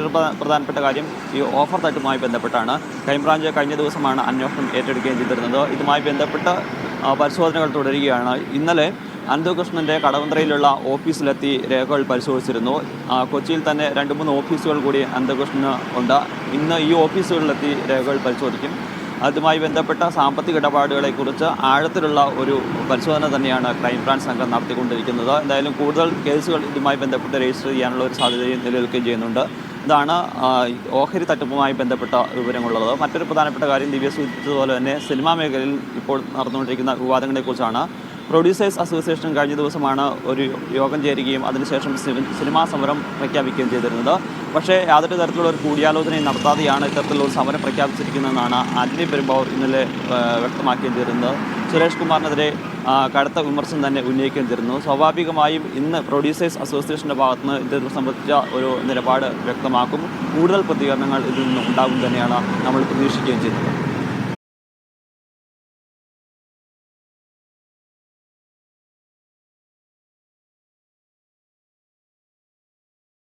ഒരു പ്രധാനപ്പെട്ട കാര്യം ഈ ഓഫർ തട്ടുമായി ബന്ധപ്പെട്ടാണ്. ക്രൈംബ്രാഞ്ച് കഴിഞ്ഞ ദിവസമാണ് അന്വേഷണം ഏറ്റെടുക്കുകയും ചെയ്തിരുന്നത്. ഇതുമായി ബന്ധപ്പെട്ട് പരിശോധനകൾ തുടരുകയാണ്. ഇന്നലെ അനന്തകൃഷ്ണൻ്റെ കടവന്ത്രയിലുള്ള ഓഫീസിലെത്തി രേഖകൾ പരിശോധിച്ചിരുന്നു. കൊച്ചിയിൽ തന്നെ 2-3 ഓഫീസുകൾ കൂടി അനന്തകൃഷ്ണന് ഉണ്ട്. ഇന്ന് ഈ ഓഫീസുകളിലെത്തി രേഖകൾ പരിശോധിക്കും. അതുമായി ബന്ധപ്പെട്ട സാമ്പത്തിക ഇടപാടുകളെക്കുറിച്ച് ആഴത്തിലുള്ള ഒരു പരിശോധന തന്നെയാണ് ക്രൈംബ്രാഞ്ച് സംഘം നടത്തിക്കൊണ്ടിരിക്കുന്നത്. എന്തായാലും കൂടുതൽ കേസുകൾ ഇതുമായി ബന്ധപ്പെട്ട് രജിസ്റ്റർ ചെയ്യാനുള്ള ഒരു സാധ്യതയും നിലനിൽക്കുകയും ചെയ്യുന്നുണ്ട്. ഇതാണ് ഓഹരി തട്ടിപ്പുമായി ബന്ധപ്പെട്ട വിവരങ്ങളുള്ളത്. മറ്റൊരു പ്രധാനപ്പെട്ട കാര്യം ദിവ്യ സൂചിപ്പിച്ചതുപോലെ തന്നെ സിനിമാ മേഖലയിൽ ഇപ്പോൾ നടന്നുകൊണ്ടിരിക്കുന്ന വിവാദങ്ങളെക്കുറിച്ചാണ്. പ്രൊഡ്യൂസേഴ്സ് അസോസിയേഷൻ കഴിഞ്ഞ ദിവസമാണ് ഒരു യോഗം ചേരുകയും അതിനുശേഷം സിനിമാ സമരം പ്രഖ്യാപിക്കുകയും ചെയ്തിരുന്നത്. പക്ഷേ യാതൊരു തരത്തിലുള്ള ഒരു കൂടിയാലോചനയും നടത്താതെയാണ് ഇത്തരത്തിലുള്ള ഒരു സമരം പ്രഖ്യാപിച്ചിരിക്കുന്നതെന്നാണ് ആന്റണി പെരുമ്പാവൂർ ഇന്നലെ വ്യക്തമാക്കുകയും ചെയ്തിരുന്നത്. സുരേഷ് കുമാറിനെതിരെ കടുത്ത വിമർശനം തന്നെ ഉന്നയിക്കുകയും ചെയ്തിരുന്നു. സ്വാഭാവികമായും ഇന്ന് പ്രൊഡ്യൂസേഴ്സ് അസോസിയേഷൻ്റെ ഭാഗത്തുനിന്ന് ഇത് സംബന്ധിച്ച ഒരു നിലപാട് വ്യക്തമാക്കും. കൂടുതൽ പ്രതികരണങ്ങൾ ഇതിൽ നിന്ന് ഉണ്ടാകും തന്നെയാണ് നമ്മൾ പ്രതീക്ഷിക്കുകയും ചെയ്യുന്നത്.